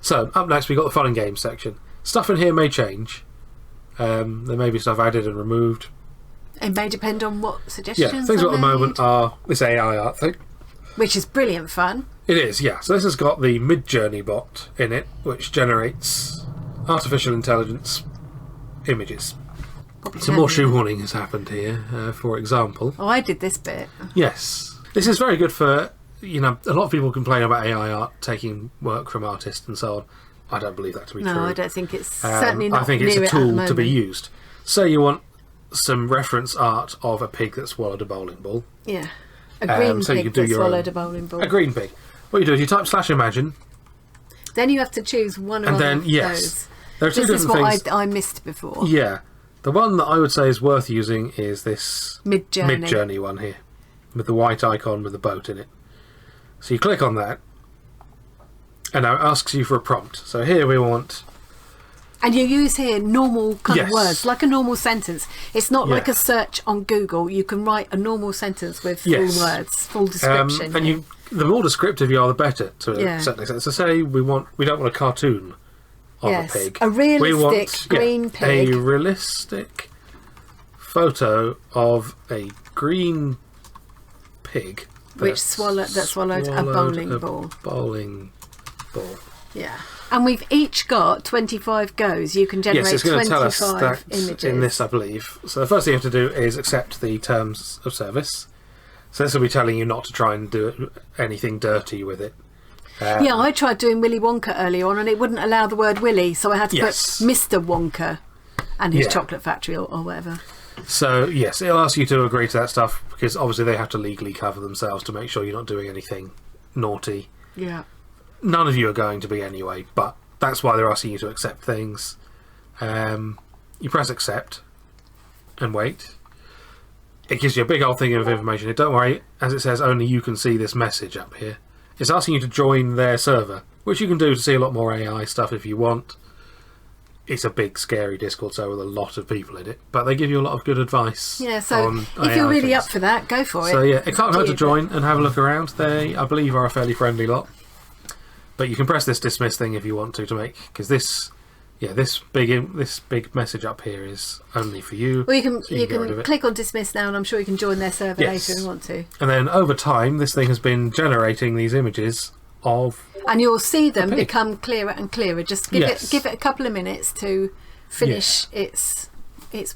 So, up next we've got the fun and games section. Stuff in here may change. There may be stuff added and removed. It may depend on what suggestions. Yeah, things at the moment are this AI art thing. Which is brilliant fun. It is, yeah. So this has got the Mid-Journey bot in it, which generates artificial intelligence images. Some more shoehorning has happened here, for example. Oh, I did this bit. Yes. This is very good for, a lot of people complain about AI art taking work from artists and so on. I don't believe that to be true. No, I don't think it's certainly not. I think it's a tool to be used. Say you want some reference art of a pig that swallowed a bowling ball. Yeah. A green pig that swallowed a bowling ball. A green pig. What you do is you type /imagine. Then you have to choose one of those. There are two different things. This is what I missed before. Yeah. The one that I would say is worth using is this Mid-Journey one here, with the white icon with the boat in it. So you click on that, and now it asks you for a prompt. So here we want... And you use here normal kind of words, like a normal sentence. It's not like a search on Google. You can write a normal sentence with full words, full description. And the more descriptive you are, the better, to a certain extent. So say we don't want a cartoon of a pig. A realistic green pig. A realistic photo of a green pig which swallowed a bowling ball. Bowling ball. Yeah. And we've each got 25 goes. You can generate 25 images. Yes, it's going to tell us that in this, I believe. So the first thing you have to do is accept the terms of service. So this will be telling you not to try and do anything dirty with it. Yeah, I tried doing Willy Wonka earlier on and it wouldn't allow the word Willy, so I had to put Mr. Wonka and his chocolate factory or whatever. So, yes, it'll ask you to agree to that stuff because obviously they have to legally cover themselves to make sure you're not doing anything naughty. Yeah. None of you are going to be anyway, but that's why they're asking you to accept things. You press accept and wait. It gives you a big old thing of information. Don't worry, as it says, only you can see this message up here. It's asking you to join their server, which you can do to see a lot more AI stuff if you want. It's a big, scary Discord server with a lot of people in it, but they give you a lot of good advice. Yeah, so if you're really up for that, go for it. So yeah, it can't hurt to join and have a look around. They, I believe, are a fairly friendly lot. But you can press this dismiss thing if you want to make, because this big message up here is only for you. Well, you can click on dismiss now, and I'm sure you can join their server later if you want to. And then over time, this thing has been generating these images of. And you'll see them become clearer and clearer. Just give it a couple of minutes to finish its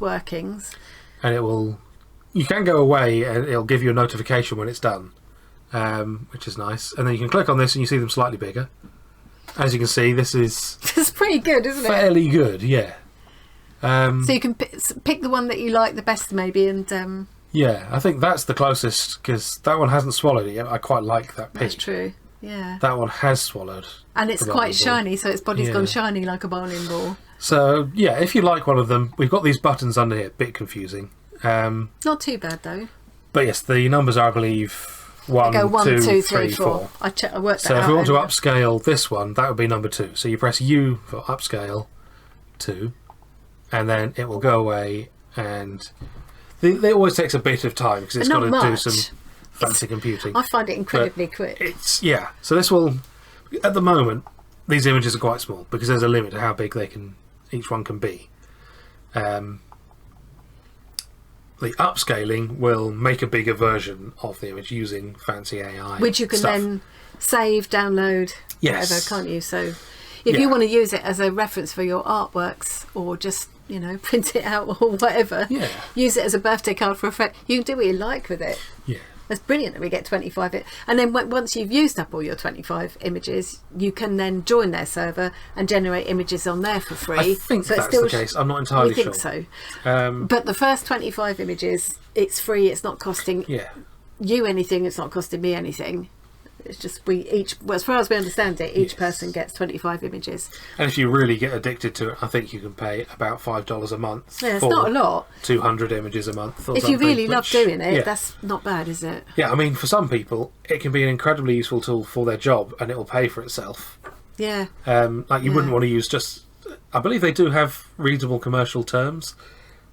workings. And it will. You can go away, and it'll give you a notification when it's done. Which is nice, and then you can click on this and you see them slightly bigger. As you can see, this is it's pretty good, isn't it? Fairly good, yeah. So you can pick the one that you like the best, maybe, and yeah, I think that's the closest because that one hasn't swallowed it yet. I quite like that pig. That's true. Yeah. That one has swallowed, and it's quite shiny, so its body's gone shiny like a bowling ball. So yeah, if you like one of them, we've got these buttons under here. Bit confusing. Not too bad though. But yes, the numbers are, I believe. 1, 2, 3, 4. I worked that out. So if we want to upscale this one, that would be number 2. So you press U for upscale 2, and then it will go away. And it always takes a bit of time because it's got to do some fancy computing. I find it incredibly quick. So this will, at the moment, these images are quite small because there's a limit to how big each one can be. The upscaling will make a bigger version of the image using fancy AI, which you can then save, download, whatever, can't you? So if you want to use it as a reference for your artworks or just print it out or whatever, use it as a birthday card for a friend. You can do what you like with it. Yeah. It's brilliant that we get 25 and then once you've used up all your 25 images, you can then join their server and generate images on there for free. I think that's the case. I'm not entirely sure. We think so. But the first 25 images, it's free. It's not costing you anything. It's not costing me anything. It's just as far as we understand it, each person gets 25 images. And if you really get addicted to it, I think you can pay about $5 a month. Yeah, it's not a lot. 200 images a month. If you really love doing it, that's not bad, is it? Yeah, I mean, for some people, it can be an incredibly useful tool for their job, and it will pay for itself. Yeah. Like you wouldn't want to use just. I believe they do have reasonable commercial terms.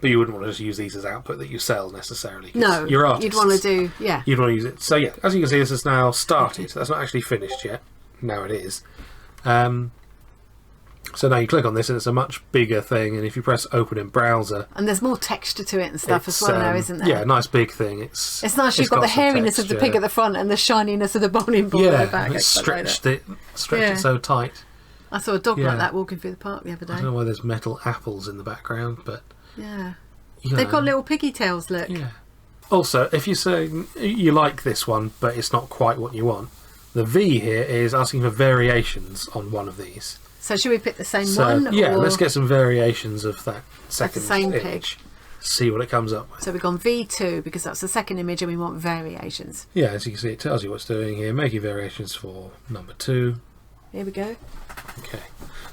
But you wouldn't want to just use these as output that you sell necessarily. No, you're artists. You'd want to do, You'd want to use it. So yeah, as you can see, this has now started. That's not actually finished yet. Now it is. So now you click on this and it's a much bigger thing, and if you press open in browser... And there's more texture to it and stuff as well now, isn't there? Yeah, nice big thing. It's nice, you've got the hairiness of the pig at the front and the shininess of the bowling ball at the back. It's stretched it so tight. I saw a dog like that walking through the park the other day. I don't know why there's metal apples in the background, but... Yeah. They've got little piggy tails, look. Yeah. Also, if you say you like this one, but it's not quite what you want, the V here is asking for variations on one of these. So should we pick the same one? Yeah, let's get some variations of that second same image. pig. See what it comes up with. So we've gone V2 because that's the second image and we want variations. Yeah, as you can see, it tells you what it's doing here. Making variations for number 2. Here we go. Okay.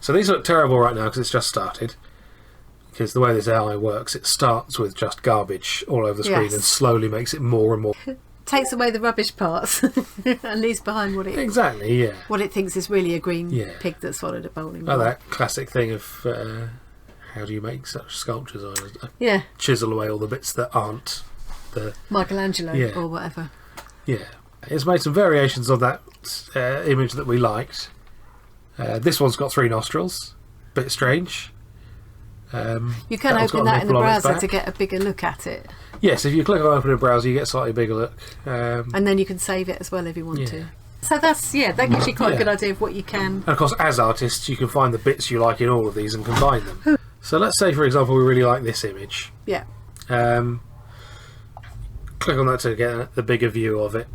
So these look terrible right now because it's just started. Because the way this AI works, it starts with just garbage all over the screen and slowly makes it more and more. Takes away the rubbish parts and leaves behind what it what it thinks is really a green pig that swallowed a bowling ball. Oh, that classic thing of how do you make such sculptures? Chisel away all the bits that aren't the Michelangelo or whatever. Yeah, it's made some variations of that image that we liked. This one's got 3 nostrils, bit strange. You can open that in the browser to get a bigger look at it. Yes, if you click on open in browser, you get a slightly bigger look. And then you can save it as well if you want to. So that gives you quite a good idea of what you can. And of course, as artists, you can find the bits you like in all of these and combine them. So let's say, for example, we really like this image. Yeah. Click on that to get the bigger view of it.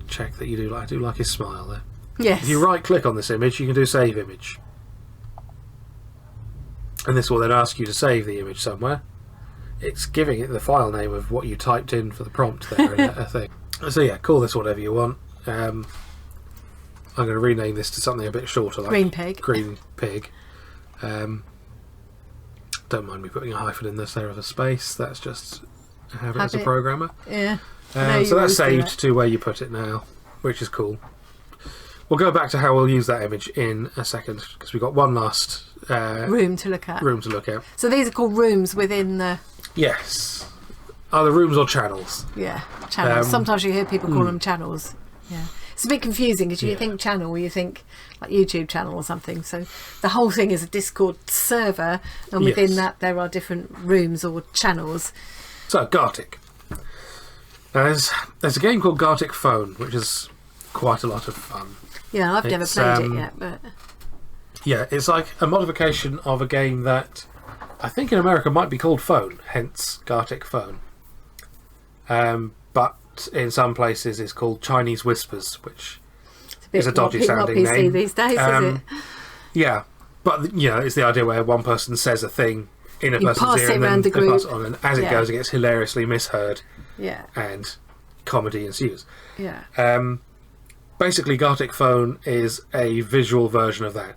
Check that you do like. I do like his smile there. Yes. If you right-click on this image, you can do Save Image. And this will then ask you to save the image somewhere. It's giving it the file name of what you typed in for the prompt there in that thing. So yeah, call this whatever you want. I'm going to rename this to something a bit shorter, like Green Pig. Green Pig. Don't mind me putting a hyphen in this there of a space. That's just a habit as a programmer. Yeah. So that's saved to where you put it now, which is cool. We'll go back to how we'll use that image in a second because we've got one last room to look at. So these are called rooms within the... Yes. Are the rooms or channels? Yeah, channels. Sometimes you hear people call them channels. Yeah. It's a bit confusing because you think channel or you think like YouTube channel or something. So the whole thing is a Discord server and within that there are different rooms or channels. So, Gartic. There's a game called Gartic Phone, which is quite a lot of fun. Yeah, I've never played it yet, but... Yeah, it's like a modification of a game that I think in America might be called Phone, hence Gartic Phone. But in some places it's called Chinese Whispers, which is a dodgy sounding not PC name. These days, is it? Yeah, but it's the idea where one person says a thing in a person's ear and then they pass it on, and as it goes, it gets hilariously misheard. Yeah, and comedy ensues. Yeah. Basically, Gartic Phone is a visual version of that.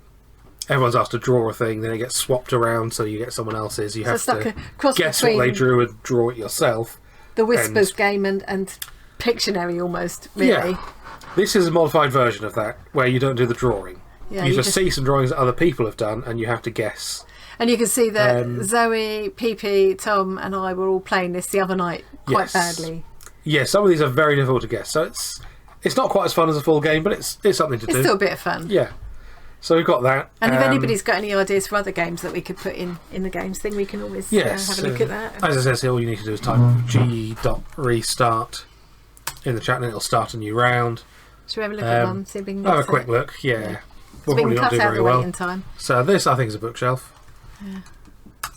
Everyone's asked to draw a thing, then it gets swapped around, so you get someone else's. You have to guess what they drew and draw it yourself. The Whispers game and Pictionary almost, really. Yeah. This is a modified version of that, where you don't do the drawing. Yeah, you just see some drawings that other people have done, and you have to guess. And you can see that Zoe, PP, Tom, and I were all playing this the other night quite badly. Yeah, some of these are very difficult to guess, so it's not quite as fun as a full game, but it's something to do. It's still a bit of fun. Yeah. So we've got that. And if anybody's got any ideas for other games that we could put in the games thing, we can always have a look at that. As I said, all you need to do is type g.restart in the chat and it'll start a new round. Should we have a look at one? See if we can have a quick look, yeah. We'll probably not do very well. Time. So this, I think, is a bookshelf. Yeah.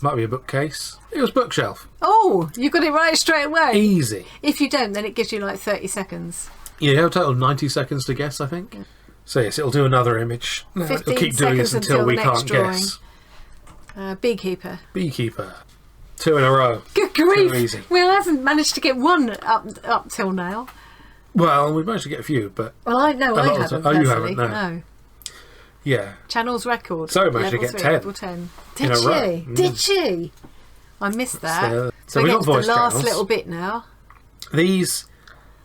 Might be a bookcase. It was bookshelf. Oh, you got it right straight away. Easy. If you don't, then it gives you like 30 seconds. Yeah, you have a total of 90 seconds to guess, I think. Yeah. So yes, it'll do another image. It'll keep doing this until we can't guess. Beekeeper. 2 in a row. Good grief! Easy. Well, I haven't managed to get one up till now. Well, we've managed to get a few, but... Well, I haven't. Oh, you haven't? No. Yeah. Channels record. So we managed to get 10. Level 10. Did she? Did she? I missed that. So we got voice the last channels. Little bit now. These,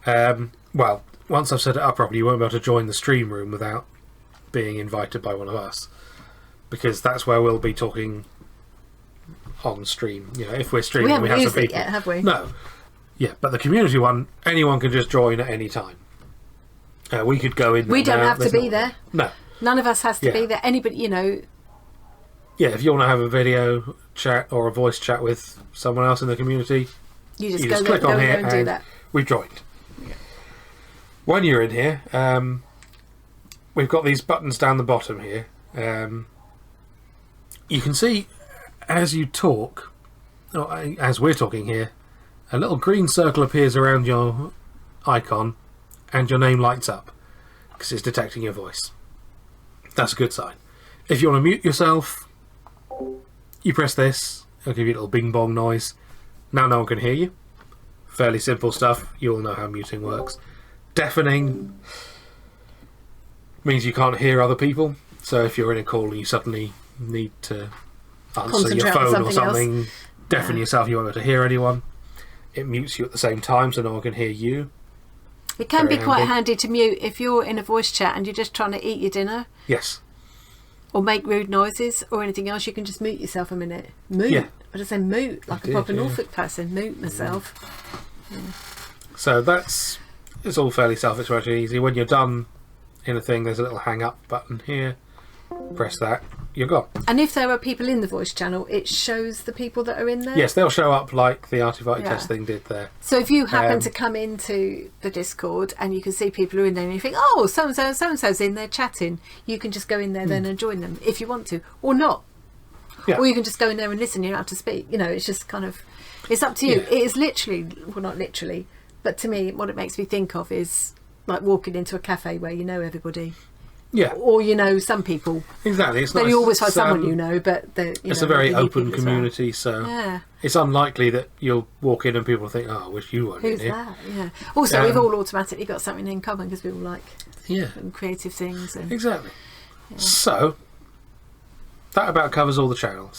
well, once I've set it up properly, you won't be able to join the stream room without being invited by one of us, because that's where we'll be talking on stream. If we're streaming, we have some people. It yet, have we? No. Yeah, but the community one, anyone can just join at any time. We could go in. We don't have to be there. No. None of us has to be there. Anybody, yeah, if you want to have a video chat or a voice chat with someone else in the community, you just click on here and do that. We've joined. Yeah. When you're in here, we've got these buttons down the bottom here. You can see as you talk, or as we're talking here, a little green circle appears around your icon and your name lights up because it's detecting your voice. That's a good sign. If you want to mute yourself, you press this. It'll give you a little bing bong noise. Now no one can hear you. Fairly simple stuff. You all know how muting works. Deafening means you can't hear other people. So if you're in a call and you suddenly need to answer your phone or something, deafen yourself, you won't be able to hear anyone. It mutes you at the same time so no one can hear you. It can be quite handy to mute if you're in a voice chat and you're just trying to eat your dinner. Yes. Or make rude noises or anything else. You can just mute yourself a minute. Moot. Yeah. I just say moot, like a proper Norfolk person. Moot myself. Yeah. So it's all fairly self-explanatory, easy. When you're done in a thing, there's a little hang up button here. Press that, you're gone. And if there are people in the voice channel, it shows the people that are in there? Yes, they'll show up like the Artifact test thing did there. So if you happen to come into the Discord and you can see people who are in there and you think, oh, so-and-so's in there chatting, you can just go in there then and join them if you want to, or not. Yeah. Or you can just go in there and listen, you don't have to speak. You know, it's just kind of, it's up to you. Yeah. It is literally, well, not literally, but to me, what it makes me think of is like walking into a cafe where you know everybody. Yeah. Or you know some people. Exactly. It's nice. You always find someone you know, but it's a very open community, so it's unlikely that you'll walk in and people think, "Oh, I wish you weren't in here." Who's that? Yeah. Also, we've all automatically got something in common because we all like creative things. And, exactly. Yeah. So that about covers all the channels.